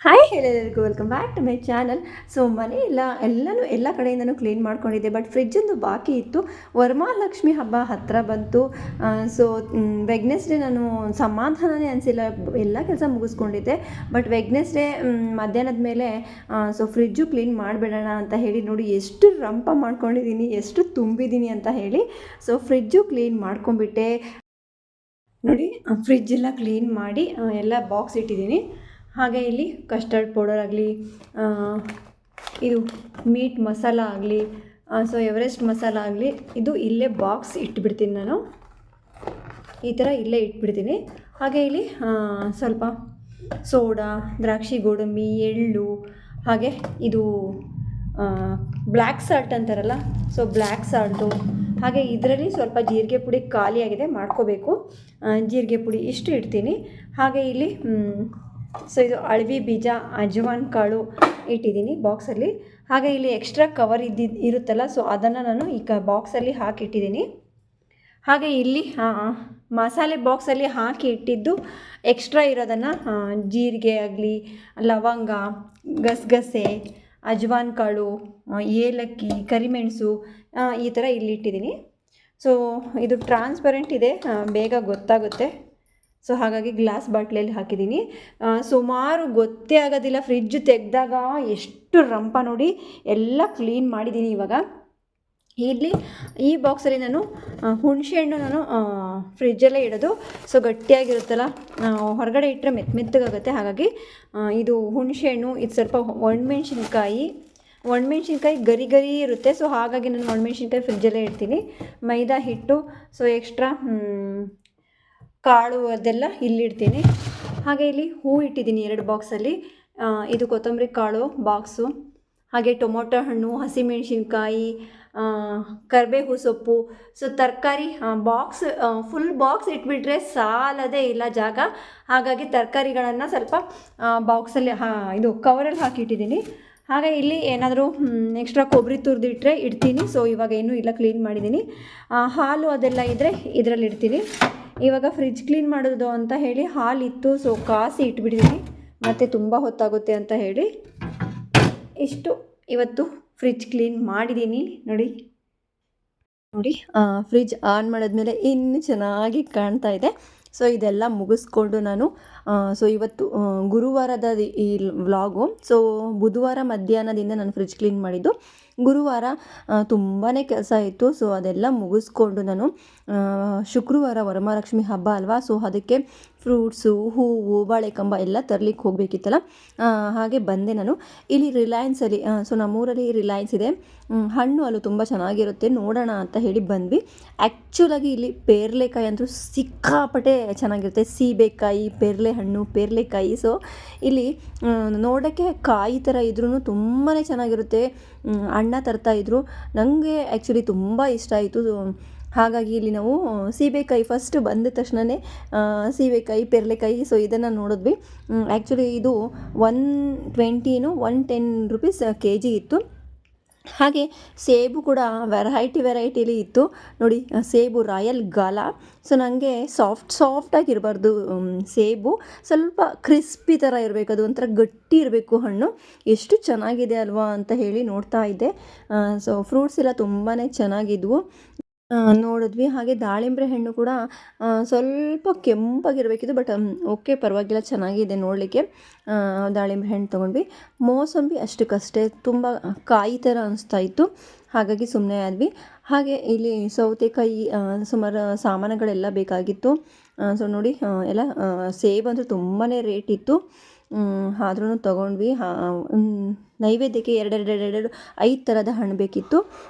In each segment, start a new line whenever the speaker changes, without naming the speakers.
Hi ಎಲ್ಲರಿಗೂ welcome back to my channel. So ಮನೆ ಎಲ್ಲ ಕಡೆಯಿಂದನೂ ಕ್ಲೀನ್ ಮಾಡ್ಕೊಂಡಿದ್ದೆ. ಬಟ್ ಫ್ರಿಜ್ಜೊಂದು ಬಾಕಿ ಇತ್ತು. ವರಮಹಾಲಕ್ಷ್ಮಿ ಹಬ್ಬ ಹತ್ತಿರ ಬಂತು. ಸೊ ವೆಗ್ನೆಸ್ಡೇ ನಾನು ಸಮಾಧಾನನೇ ಅನಿಸಿಲ್ಲ, ಎಲ್ಲ ಕೆಲಸ ಮುಗಿಸ್ಕೊಂಡಿದ್ದೆ. ಬಟ್ ವೆಗ್ನೆಸ್ಡೇ ಮಧ್ಯಾಹ್ನದ ಮೇಲೆ ಸೊ ಫ್ರಿಜ್ಜು ಕ್ಲೀನ್ ಮಾಡಿಬಿಡೋಣ ಅಂತ ಹೇಳಿ ನೋಡಿ ಎಷ್ಟು ರಂಪ ಮಾಡ್ಕೊಂಡಿದ್ದೀನಿ, ಎಷ್ಟು ತುಂಬಿದ್ದೀನಿ ಅಂತ ಹೇಳಿ. ಸೊ ಫ್ರಿಜ್ಜು ಕ್ಲೀನ್ ಮಾಡ್ಕೊಂಬಿಟ್ಟೆ ನೋಡಿ. ಫ್ರಿಜ್ ಎಲ್ಲ ಕ್ಲೀನ್ ಮಾಡಿ ಎಲ್ಲ ಬಾಕ್ಸ್ ಇಟ್ಟಿದ್ದೀನಿ. ಹಾಗೆ ಇಲ್ಲಿ ಕಸ್ಟರ್ಡ್ ಪೌಡರ್ ಆಗಲಿ, ಇದು ಮೀಟ್ ಮಸಾಲ ಆಗಲಿ, ಸೊ ಎವರೆಸ್ಟ್ ಮಸಾಲ ಆಗಲಿ, ಇದು ಇಲ್ಲೇ ಬಾಕ್ಸ್ ಇಟ್ಬಿಡ್ತೀನಿ ನಾನು. ಈ ಥರ ಇಲ್ಲೇ ಇಟ್ಬಿಡ್ತೀನಿ. ಹಾಗೆ ಇಲ್ಲಿ ಸ್ವಲ್ಪ ಸೋಡಾ, ದ್ರಾಕ್ಷಿ ಗೋಡಂಬಿ, ಎಳ್ಳು, ಹಾಗೆ ಇದು ಬ್ಲ್ಯಾಕ್ ಸಾಲ್ಟ್ ಅಂತಾರಲ್ಲ, ಸೊ ಬ್ಲ್ಯಾಕ್ ಸಾಲ್ಟು, ಹಾಗೆ ಇದರಲ್ಲಿ ಸ್ವಲ್ಪ ಜೀರಿಗೆ ಪುಡಿ ಖಾಲಿಯಾಗಿದೆ, ಮಾಡ್ಕೋಬೇಕು. ಜೀರಿಗೆ ಪುಡಿ ಇಷ್ಟು ಇಡ್ತೀನಿ. ಹಾಗೆ ಇಲ್ಲಿ ಸೊ ಇದು ಅಳವಿ ಬೀಜ, ಅಜವಾನ್ ಕಾಳು ಇಟ್ಟಿದ್ದೀನಿ ಬಾಕ್ಸಲ್ಲಿ. ಹಾಗೆ ಇಲ್ಲಿ ಎಕ್ಸ್ಟ್ರಾ ಕವರ್ ಇರುತ್ತಲ್ಲ, ಸೊ ಅದನ್ನು ನಾನು ಈ ಬಾಕ್ಸಲ್ಲಿ ಹಾಕಿಟ್ಟಿದ್ದೀನಿ. ಹಾಗೆ ಇಲ್ಲಿ ಮಸಾಲೆ ಬಾಕ್ಸಲ್ಲಿ ಹಾಕಿ ಇಟ್ಟಿದ್ದು ಎಕ್ಸ್ಟ್ರಾ ಇರೋದನ್ನು ಜೀರಿಗೆ ಆಗಲಿ, ಲವಂಗ, ಗಸಗಸೆ, ಅಜವಾನ್ ಕಾಳು, ಏಲಕ್ಕಿ, ಕರಿಮೆಣಸು, ಈ ಥರ ಇಲ್ಲಿ ಇಟ್ಟಿದ್ದೀನಿ. ಸೊ ಇದು ಟ್ರಾನ್ಸ್ಪರೆಂಟ್ ಇದೆ, ಬೇಗ ಗೊತ್ತಾಗುತ್ತೆ. ಸೊ ಹಾಗಾಗಿ ಗ್ಲಾಸ್ ಬಾಟ್ಲಲ್ಲಿ ಹಾಕಿದ್ದೀನಿ. ಸುಮಾರು ಗೊತ್ತೇ ಆಗೋದಿಲ್ಲ, ಫ್ರಿಜ್ ತೆಗೆದಾಗ ಎಷ್ಟು ರಂಪ ನೋಡಿ. ಎಲ್ಲ ಕ್ಲೀನ್ ಮಾಡಿದ್ದೀನಿ ಇವಾಗ. ಇಲ್ಲಿ ಈ ಬಾಕ್ಸಲ್ಲಿ ನಾನು ಹುಣಸೆಹಣ್ಣು ನಾನು ಫ್ರಿಜ್ಜಲ್ಲೇ ಇಡೋದು. ಸೊ ಗಟ್ಟಿಯಾಗಿರುತ್ತಲ್ಲ, ಹೊರಗಡೆ ಇಟ್ಟರೆ ಮೆತ್ತಗಾಗುತ್ತೆ. ಹಾಗಾಗಿ ಇದು ಹುಣಸೆಹಣ್ಣು, ಇದು ಸ್ವಲ್ಪ ಒಣಮೆಣ್ಸಿನ್ಕಾಯಿ ಗರಿ ಗರಿ ಇರುತ್ತೆ. ಸೊ ಹಾಗಾಗಿ ನಾನು ಒಣಮೆಣ್ಸಿನ್ಕಾಯಿ ಫ್ರಿಜ್ಜಲ್ಲೇ ಇಡ್ತೀನಿ. ಮೈದಾ ಹಿಟ್ಟು, ಸೊ ಎಕ್ಸ್ಟ್ರಾ ಕಾಳು ಅದೆಲ್ಲ ಇಲ್ಲಿಡ್ತೀನಿ. ಹಾಗೆ ಇಲ್ಲಿ ಹೂ ಇಟ್ಟಿದ್ದೀನಿ 2 ಬಾಕ್ಸಲ್ಲಿ. ಇದು ಕೊತ್ತಂಬರಿ ಕಾಳು ಬಾಕ್ಸು, ಹಾಗೆ ಟೊಮೊಟೊ ಹಣ್ಣು, ಹಸಿಮೆಣಸಿನ್ಕಾಯಿ, ಕರಿಬೇವು ಸೊಪ್ಪು. ಸೊ ತರಕಾರಿ ಬಾಕ್ಸ್ ಫುಲ್ ಬಾಕ್ಸ್ ಇಟ್ಬಿಟ್ರೆ ಸಾಲದೇ ಇಲ್ಲ ಜಾಗ. ಹಾಗಾಗಿ ತರಕಾರಿಗಳನ್ನು ಸ್ವಲ್ಪ ಬಾಕ್ಸಲ್ಲಿ ಇದು ಕವರಲ್ಲಿ ಹಾಕಿಟ್ಟಿದ್ದೀನಿ. ಹಾಗೆ ಇಲ್ಲಿ ಏನಾದರೂ ಎಕ್ಸ್ಟ್ರಾ ಕೊಬ್ಬರಿ ತುರಿದಿಟ್ಟರೆ ಇಡ್ತೀನಿ. ಸೊ ಇವಾಗ ಏನೂ ಇಲ್ಲ, ಕ್ಲೀನ್ ಮಾಡಿದ್ದೀನಿ. ಹಾಲು ಅದೆಲ್ಲ ಇದ್ದರೆ ಇದರಲ್ಲಿ ಇಡ್ತೀನಿ. ಇವಾಗ ಫ್ರಿಜ್ ಕ್ಲೀನ್ ಮಾಡೋದು ಅಂತ ಹೇಳಿ ಹಾಲಿತ್ತು, ಸೊ ಕಾಸಿ ಇಟ್ಬಿಟ್ಟಿದ್ದೀನಿ, ಮತ್ತು ತುಂಬ ಹೊತ್ತಾಗುತ್ತೆ ಅಂತ ಹೇಳಿ ಇಷ್ಟು ಇವತ್ತು ಫ್ರಿಜ್ ಕ್ಲೀನ್ ಮಾಡಿದ್ದೀನಿ. ನೋಡಿ ಫ್ರಿಜ್ ಆನ್ ಮಾಡಿದ್ಮೇಲೆ ಇನ್ನೂ ಚೆನ್ನಾಗಿ ಕಾಣ್ತಾ ಇದೆ. ಸೊ ಇದೆಲ್ಲ ಮುಗಿಸ್ಕೊಂಡು ನಾನು ಸೊ ಇವತ್ತು ಗುರುವಾರದ ಈ ವ್ಲಾಗು. ಸೊ ಬುಧವಾರ ಮಧ್ಯಾಹ್ನದಿಂದ ನಾನು ಫ್ರಿಜ್ ಕ್ಲೀನ್ ಮಾಡಿದ್ದು. ಗುರುವಾರ ತುಂಬಾ ಕೆಲಸ ಇತ್ತು. ಸೊ ಅದೆಲ್ಲ ಮುಗಿಸ್ಕೊಂಡು ನಾನು ಶುಕ್ರವಾರ ವರಮಹಾಲಕ್ಷ್ಮಿ ಹಬ್ಬ ಅಲ್ವಾ, ಸೊ ಅದಕ್ಕೆ ಫ್ರೂಟ್ಸು, ಹೂವು, ಬಾಳೆಕಂಬ ಎಲ್ಲ ತರಲಿಕ್ಕೆ ಹೋಗಬೇಕಿತ್ತಲ್ಲ. ಹಾಗೆ ಬಂದೆ ನಾನು. ಇಲ್ಲಿ ರಿಲಯನ್ಸಲ್ಲಿ, ಸೊ ನಮ್ಮೂರಲ್ಲಿ ರಿಲಯನ್ಸ್ ಇದೆ, ಹಣ್ಣು ಅಲ್ಲೂ ತುಂಬ ಚೆನ್ನಾಗಿರುತ್ತೆ, ನೋಡೋಣ ಅಂತ ಹೇಳಿ ಬಂದ್ವಿ. ಆ್ಯಕ್ಚುಲಾಗಿ ಇಲ್ಲಿ ಪೇರ್ಲೆಕಾಯಿ ಅಂತೂ ಸಿಕ್ಕಾಪಟ್ಟೆ ಚೆನ್ನಾಗಿರುತ್ತೆ. ಸೀಬೆಕಾಯಿ, ಪೇರ್ಲೆ ಹಣ್ಣು, ಪೇರ್ಲೆಕಾಯಿ. ಸೊ ಇಲ್ಲಿ ನೋಡೋಕ್ಕೆ ಕಾಯಿ ಥರ ಇದ್ರೂ ತುಂಬಾ ಚೆನ್ನಾಗಿರುತ್ತೆ. ಅಣ್ಣ ತರ್ತಾಯಿದ್ರು, ನನಗೆ ಆ್ಯಕ್ಚುಲಿ ತುಂಬ ಇಷ್ಟ ಆಯಿತು. ಹಾಗಾಗಿ ಇಲ್ಲಿ ನಾವು ಸೀಬೆಕಾಯಿ ಫಸ್ಟ್ ಬಂದ ತಕ್ಷಣವೇ ಸೀಬೆಕಾಯಿ, ಪೇರ್ಲೆಕಾಯಿ, ಸೊ ಇದನ್ನು ನೋಡಿದ್ವಿ. ಆ್ಯಕ್ಚುಲಿ ಇದು 110 ರೂಪೀಸ್ kg ಇತ್ತು. ಹಾಗೆ ಸೇಬು ಕೂಡ ವೆರೈಟಿಲಿ ಇತ್ತು ನೋಡಿ. ಸೇಬು ರಾಯಲ್ ಗಾಲಾ. ಸೊ ನನಗೆ ಸಾಫ್ಟಾಗಿರಬಾರ್ದು ಸೇಬು, ಸ್ವಲ್ಪ ಕ್ರಿಸ್ಪಿ ಥರ ಇರಬೇಕು, ಅದು ಒಂಥರ ಗಟ್ಟಿ ಇರಬೇಕು ಹಣ್ಣು. ಎಷ್ಟು ಚೆನ್ನಾಗಿದೆ ಅಲ್ವಾ ಅಂತ ಹೇಳಿ ನೋಡ್ತಾ ಇದ್ದೆ. ಸೊ ಫ್ರೂಟ್ಸ್ ಎಲ್ಲ ತುಂಬಾ ಚೆನ್ನಾಗಿದ್ವು, ನೋಡಿದ್ವಿ. ಹಾಗೆ ದಾಳಿಂಬೆ ಹಣ್ಣು ಕೂಡ ಸ್ವಲ್ಪ ಕೆಂಪಾಗಿರಬೇಕಿತ್ತು, ಬಟ್ ಓಕೆ ಪರವಾಗಿಲ್ಲ, ಚೆನ್ನಾಗಿದೆ ನೋಡಲಿಕ್ಕೆ. ದಾಳಿಂಬೆ ಹಣ್ಣು ತೊಗೊಂಡ್ವಿ. ಮೋಸಂಬಿ ಅಷ್ಟಕ್ಕಷ್ಟೇ ತುಂಬ ಕಾಯಿ ಥರ ಅನಿಸ್ತಾ ಇತ್ತು, ಹಾಗಾಗಿ ಸುಮ್ಮನೆ ಆದ್ವಿ. ಹಾಗೆ ಇಲ್ಲಿ ಸೌತೆಕಾಯಿ, ಸುಮಾರು ಸಾಮಾನುಗಳೆಲ್ಲ ಬೇಕಾಗಿತ್ತು. ಸೊ ನೋಡಿ ಎಲ್ಲ ಸೇಬಂತೂ ತುಂಬಾ ರೇಟ್ ಇತ್ತು, ಆದ್ರೂ ತೊಗೊಂಡ್ವಿ. ನೈವೇದ್ಯಕ್ಕೆ 5 ಥರದ ಹಣ್ಣು ಬೇಕಿತ್ತು.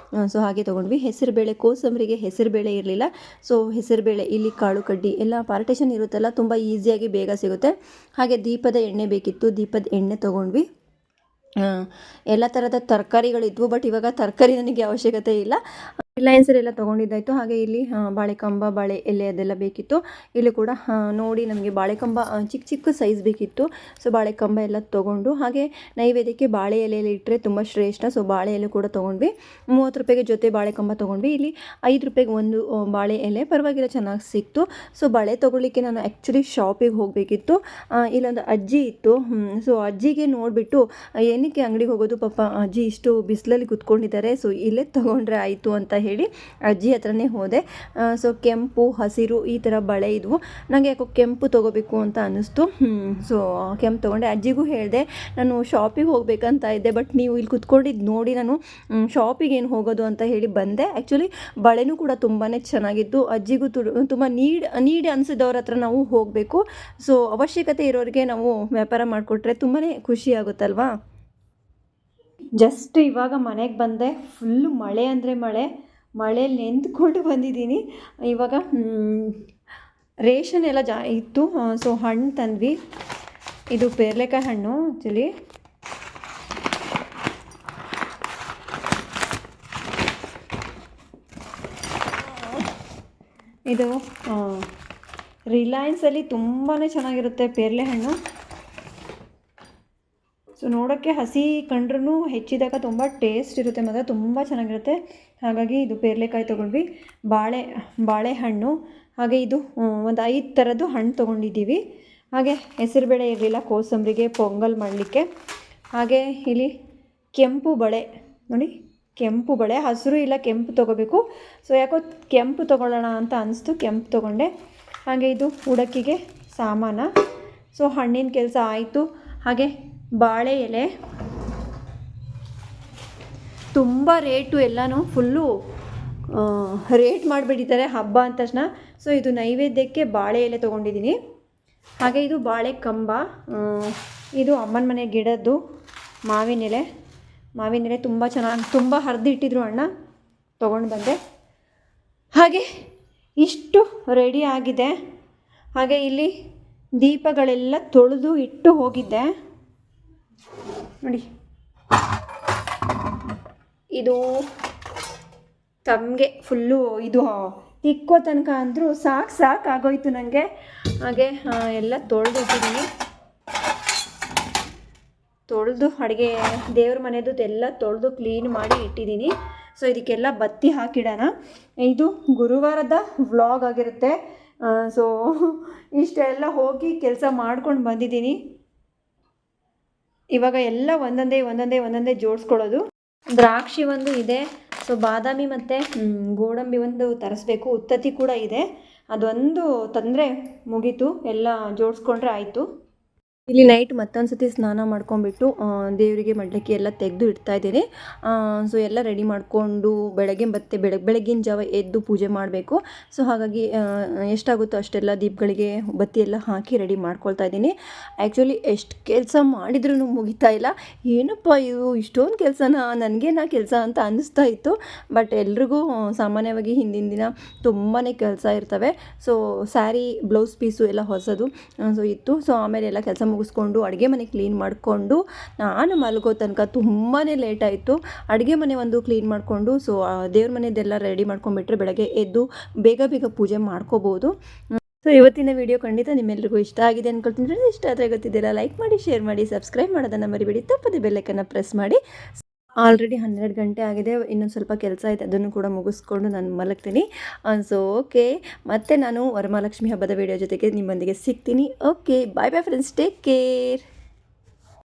ಸೊ ಹಾಗೆ ತೊಗೊಂಡ್ವಿ. ಹೆಸರುಬೇಳೆ, ಕೋಸಂಬರಿಗೆ ಹೆಸರುಬೇಳೆ ಇರಲಿಲ್ಲ, ಸೊ ಹೆಸರುಬೇಳೆ, ಇಲ್ಲಿ ಕಾಳು ಕಡ್ಡಿ ಎಲ್ಲ ಪಾರ್ಟೇಷನ್ ಇರುತ್ತಲ್ಲ, ತುಂಬ ಈಸಿಯಾಗಿ ಬೇಗ ಸಿಗುತ್ತೆ. ಹಾಗೆ ದೀಪದ ಎಣ್ಣೆ ಬೇಕಿತ್ತು, ದೀಪದ ಎಣ್ಣೆ ತೊಗೊಂಡ್ವಿ. ಎಲ್ಲ ಥರದ ತರಕಾರಿಗಳಿದ್ವು, ಬಟ್ ಇವಾಗ ತರಕಾರಿ ನನಗೆ ಅವಶ್ಯಕತೆ ಇಲ್ಲ. ರಿಲಯನ್ಸಲ್ಲೆಲ್ಲ ತೊಗೊಂಡಿದ್ದಾಯಿತು. ಹಾಗೆ ಇಲ್ಲಿ ಬಾಳೆಕಂಬ, ಬಾಳೆ ಎಲೆ ಅದೆಲ್ಲ ಬೇಕಿತ್ತು. ಇಲ್ಲಿ ಕೂಡ ನೋಡಿ ನಮಗೆ ಬಾಳೆಕಂಬ ಚಿಕ್ಕ ಚಿಕ್ಕ ಸೈಜ್ ಬೇಕಿತ್ತು. ಸೊ ಬಾಳೆಕಂಬ ಎಲ್ಲ ತೊಗೊಂಡು, ಹಾಗೆ ನೈವೇದ್ಯಕ್ಕೆ ಬಾಳೆ ಎಲೆಯಲ್ಲಿ ಇಟ್ಟರೆ ತುಂಬ ಶ್ರೇಷ್ಠ. ಸೊ ಬಾಳೆ ಎಲೆ ಕೂಡ ತೊಗೊಂಡ್ವಿ. 30 ರೂಪಾಯಿಗೆ ಜೊತೆ ಬಾಳೆಕಂಬ ತೊಗೊಂಡ್ವಿ. ಇಲ್ಲಿ 5 ರೂಪಾಯಿಗೆ ಒಂದು ಬಾಳೆ ಎಲೆ, ಪರವಾಗಿಲ್ಲ, ಚೆನ್ನಾಗಿ ಸಿಕ್ತು. ಸೊ ಬಳೆ ತೊಗೊಳ್ಳಿಕ್ಕೆ ನಾನು ಆ್ಯಕ್ಚುಲಿ ಶಾಪಿಗೆ ಹೋಗಬೇಕಿತ್ತು. ಇಲ್ಲೊಂದು ಅಜ್ಜಿ ಇತ್ತು. ಸೊ ಅಜ್ಜಿಗೆ ನೋಡಿಬಿಟ್ಟು ಏನಕ್ಕೆ ಅಂಗಡಿಗೆ ಹೋಗೋದು, ಪಾಪ ಅಜ್ಜಿ ಇಷ್ಟು ಬಿಸಿಲಲ್ಲಿ ಕುತ್ಕೊಂಡಿದ್ದಾರೆ, ಸೊ ಇಲ್ಲೇ ತೊಗೊಂಡ್ರೆ ಆಯಿತು ಅಂತ ಹೇಳಿ ಅಜ್ಜಿ ಹತ್ರನೇ ಹೋದೆ. ಸೊ ಕೆಂಪು, ಹಸಿರು ಈ ಥರ ಬಳೆ ಇದ್ವು. ನನಗೆ ಯಾಕೋ ಕೆಂಪು ತೊಗೋಬೇಕು ಅಂತ ಅನ್ನಿಸ್ತು. ಸೊ ಕೆಂಪು ತೊಗೊಂಡೆ. ಅಜ್ಜಿಗೂ ಹೇಳಿದೆ ನಾನು ಶಾಪಿಗೆ ಹೋಗಬೇಕಂತ ಇದ್ದೆ, ಬಟ್ ನೀವು ಇಲ್ಲಿ ಕುತ್ಕೊಂಡಿದ್ದು ನೋಡಿ ನಾನು ಶಾಪಿಗೆ ಏನು ಹೋಗೋದು ಅಂತ ಹೇಳಿ ಬಂದೆ. ಆ್ಯಕ್ಚುಲಿ ಬಳೆನೂ ಕೂಡ ತುಂಬಾ ಚೆನ್ನಾಗಿತ್ತು. ಅಜ್ಜಿಗೂ ತುಂಬ ನೀಡ್ ಅನಿಸಿದವ್ರ ಹತ್ರ ನಾವು ಹೋಗಬೇಕು. ಸೊ ಅವಶ್ಯಕತೆ ಇರೋರಿಗೆ ನಾವು ವ್ಯಾಪಾರ ಮಾಡಿಕೊಟ್ರೆ ತುಂಬಾ ಖುಷಿ ಆಗುತ್ತಲ್ವಾ. ಜಸ್ಟ್ ಇವಾಗ ಮನೆಗೆ ಬಂದೆ. ಫುಲ್ಲು ಮಳೆ ಅಂದರೆ ಮಳೆಯಲ್ಲಿ ನೆಂದ್ಕೊಂಡು ಬಂದಿದ್ದೀನಿ. ಇವಾಗ ರೇಷನ್ ಎಲ್ಲ ಇತ್ತು. ಸೊ ಹಣ್ಣು ತಂದ್ವಿ. ಇದು ಪೇರ್ಲೆಕಾಯಿ ಹಣ್ಣು ಆ್ಯಕ್ಚುಲಿ. ಇದು ರಿಲಯನ್ಸಲ್ಲಿ ತುಂಬಾ ಚೆನ್ನಾಗಿರುತ್ತೆ ಪೇರ್ಲೆ ಹಣ್ಣು. ಸೊ ನೋಡೋಕ್ಕೆ ಹಸಿ ಕಂಡ್ರೂ ಹೆಚ್ಚಿದಾಗ ತುಂಬ ಟೇಸ್ಟ್ ಇರುತ್ತೆ, ಮತ್ತು ತುಂಬ ಚೆನ್ನಾಗಿರುತ್ತೆ. ಹಾಗಾಗಿ ಇದು ಪೇರ್ಲೆಕಾಯಿ ತೊಗೊಂಡ್ವಿ. ಬಾಳೆಹಣ್ಣು, ಹಾಗೆ ಇದು ಒಂದು 5 ಥರದ್ದು ಹಣ್ಣು ತೊಗೊಂಡಿದ್ದೀವಿ. ಹಾಗೆ ಹೆಸರುಬೇಳೆ ಇರಲಿಲ್ಲ ಕೋಸಂಬರಿಗೆ, ಪೊಂಗಲ್ ಮಾಡಲಿಕ್ಕೆ. ಹಾಗೆ ಇಲ್ಲಿ ಕೆಂಪು ಬಳೆ ನೋಡಿ, ಕೆಂಪು ಬಳೆ, ಹಸಿರು ಇಲ್ಲ ಕೆಂಪು ತೊಗೋಬೇಕು. ಸೊ ಯಾಕೋ ಕೆಂಪು ತೊಗೊಳ್ಳೋಣ ಅಂತ ಅನಿಸ್ತು, ಕೆಂಪು ತೊಗೊಂಡೆ. ಹಾಗೆ ಇದು ಉಡಕ್ಕಿಗೆ ಸಾಮಾನು. ಸೊ ಹಣ್ಣಿನ ಕೆಲಸ ಆಯಿತು. ಹಾಗೆ ಬಾಳೆ ಎಲೆ ತುಂಬ ರೇಟು, ಎಲ್ಲನೂ ಫುಲ್ಲು ರೇಟ್ ಮಾಡಿಬಿಟ್ಟಿದ್ದಾರೆ ಹಬ್ಬ ಅಂದ ತಕ್ಷಣ. ಸೊ ಇದು ನೈವೇದ್ಯಕ್ಕೆ ಬಾಳೆ ಎಲೆ ತೊಗೊಂಡಿದ್ದೀನಿ. ಹಾಗೆ ಇದು ಬಾಳೆ ಕಂಬ, ಇದು ಅಮ್ಮನ ಮನೆ ಗಿಡದ್ದು ಮಾವಿನ ಎಲೆ ತುಂಬ ಚೆನ್ನಾಗಿ, ತುಂಬ ಹರಿದಿಟ್ಟಿದ್ರು ಅಣ್ಣ, ತೊಗೊಂಡು ಬಂದೆ. ಹಾಗೆ ಇಷ್ಟು ರೆಡಿ ಆಗಿದೆ. ಹಾಗೆ ಇಲ್ಲಿ ದೀಪಗಳೆಲ್ಲ ತೊಳೆದು ಇಟ್ಟು ಹೋಗಿದ್ದೆ ನೋಡಿ. ಇದು ತಮಗೆ ಫುಲ್ಲು ಇದು ತಿಕ್ಕೋ ತನಕ ಅಂದರೂ ಸಾಕಾಗೋಯ್ತು ನನಗೆ. ಹಾಗೆ ಎಲ್ಲ ತೊಳೆದಿಟ್ಟಿದ್ದೀನಿ. ತೊಳೆದು ಅಡುಗೆ ದೇವ್ರ ಮನೆದು ಎಲ್ಲ ತೊಳೆದು ಕ್ಲೀನ್ ಮಾಡಿ ಇಟ್ಟಿದ್ದೀನಿ. ಸೊ ಇದಕ್ಕೆಲ್ಲ ಬತ್ತಿ ಹಾಕಿಡೋಣ. ಇದು ಗುರುವಾರದ ವ್ಲಾಗ್ ಆಗಿರುತ್ತೆ. ಸೊ ಇಷ್ಟೆಲ್ಲ ಹೋಗಿ ಕೆಲಸ ಮಾಡ್ಕೊಂಡು ಬಂದಿದ್ದೀನಿ. ಇವಾಗ ಎಲ್ಲ ಒಂದೊಂದೇ ಜೋಡಿಸ್ಕೊಳ್ಳೋದು. ದ್ರಾಕ್ಷಿ ಒಂದು ಇದೆ. ಸೊ ಬಾದಾಮಿ ಮತ್ತು ಗೋಡಂಬಿ ಒಂದು ತರಿಸ್ಬೇಕು. ಉತ್ತತ್ತಿ ಕೂಡ ಇದೆ, ಅದೊಂದು ತಂದರೆ ಮುಗೀತು, ಎಲ್ಲ ಜೋಡಿಸ್ಕೊಂಡ್ರೆ ಆಯಿತು. ಇಲ್ಲಿ ನೈಟ್ ಮತ್ತೊಂದು ಸತಿ ಸ್ನಾನ ಮಾಡ್ಕೊಂಡ್ಬಿಟ್ಟು ದೇವರಿಗೆ ಮಡ್ಲಿಕ್ಕೆ ಎಲ್ಲ ತೆಗೆದು ಇಡ್ತಾಯಿದ್ದೀನಿ. ಸೊ ಎಲ್ಲ ರೆಡಿ ಮಾಡಿಕೊಂಡು ಬೆಳಗ್ಗಿನ ಜಾವ ಎದ್ದು ಪೂಜೆ ಮಾಡಬೇಕು. ಸೊ ಹಾಗಾಗಿ ಎಷ್ಟಾಗುತ್ತೋ ಅಷ್ಟೆಲ್ಲ ದೀಪಗಳಿಗೆ ಬತ್ತಿ ಎಲ್ಲ ಹಾಕಿ ರೆಡಿ ಮಾಡ್ಕೊಳ್ತಾ ಇದ್ದೀನಿ. ಆ್ಯಕ್ಚುಲಿ ಎಷ್ಟು ಕೆಲಸ ಮಾಡಿದ್ರೂ ಮುಗಿತಾ ಇಲ್ಲ. ಏನಪ್ಪ ಇದು ಇಷ್ಟೊಂದು ಕೆಲಸನ, ನನಗೇನಾ ಕೆಲಸ ಅಂತ ಅನ್ನಿಸ್ತಾ ಇತ್ತು. ಬಟ್ ಎಲ್ರಿಗೂ ಸಾಮಾನ್ಯವಾಗಿ ಹಿಂದಿನ ದಿನ ತುಂಬಾ ಕೆಲಸ ಇರ್ತವೆ. ಸೊ ಸ್ಯಾರಿ, ಬ್ಲೌಸ್ ಪೀಸು ಎಲ್ಲ ಹೊಸದು ಸೊ ಇತ್ತು. ಸೊ ಆಮೇಲೆ ಎಲ್ಲ ಕೆಲಸ ಮುಗಿಸ್ಕೊಂಡು ಅಡುಗೆ ಮನೆ ಕ್ಲೀನ್ ಮಾಡಿಕೊಂಡು ನಾನು ಮಲಗೋ ತನಕ ತುಂಬಾ ಲೇಟ್ ಆಯಿತು. ಅಡುಗೆ ಮನೆ ಒಂದು ಕ್ಲೀನ್ ಮಾಡಿಕೊಂಡು ಸೊ ದೇವ್ರ ಮನೆಯದೆಲ್ಲ ರೆಡಿ ಮಾಡ್ಕೊಂಡ್ಬಿಟ್ರೆ ಬೆಳಗ್ಗೆ ಎದ್ದು ಬೇಗ ಪೂಜೆ ಮಾಡ್ಕೋಬೋದು. ಸೊ ಇವತ್ತಿನ ವಿಡಿಯೋ ಖಂಡಿತ ನಿಮ್ಮೆಲ್ಲರಿಗೂ ಇಷ್ಟ ಆಗಿದೆ ಅಂದ್ಕೊಳ್ತೀನಿ. ಇಷ್ಟ ಆದರೆ ಗೊತ್ತಿದ್ದೀರಾ, ಲೈಕ್ ಮಾಡಿ, ಶೇರ್ ಮಾಡಿ, ಸಬ್ಸ್ಕ್ರೈಬ್ ಮಾಡೋದನ್ನು ಮರಿಬೇಡಿ. ತಪ್ಪದೆ ಬೆಲ್ಲೈಕನ್ನು ಪ್ರೆಸ್ ಮಾಡಿ. ಆಲ್ರೆಡಿ 12 ಗಂಟೆ ಆಗಿದೆ. ಇನ್ನೊಂದು ಸ್ವಲ್ಪ ಕೆಲಸ ಇದೆ, ಅದನ್ನು ಕೂಡ ಮುಗಿಸ್ಕೊಂಡು ನಾನು ಮಲಗ್ತೀನಿ. ಸೊ ಓಕೆ, ಮತ್ತೆ ನಾನು ವರಮಹಾಲಕ್ಷ್ಮಿ ಹಬ್ಬದ ವಿಡಿಯೋ ಜೊತೆಗೆ ನಿಮ್ಮೊಂದಿಗೆ ಸಿಗ್ತೀನಿ. Okay, bye friends, take care.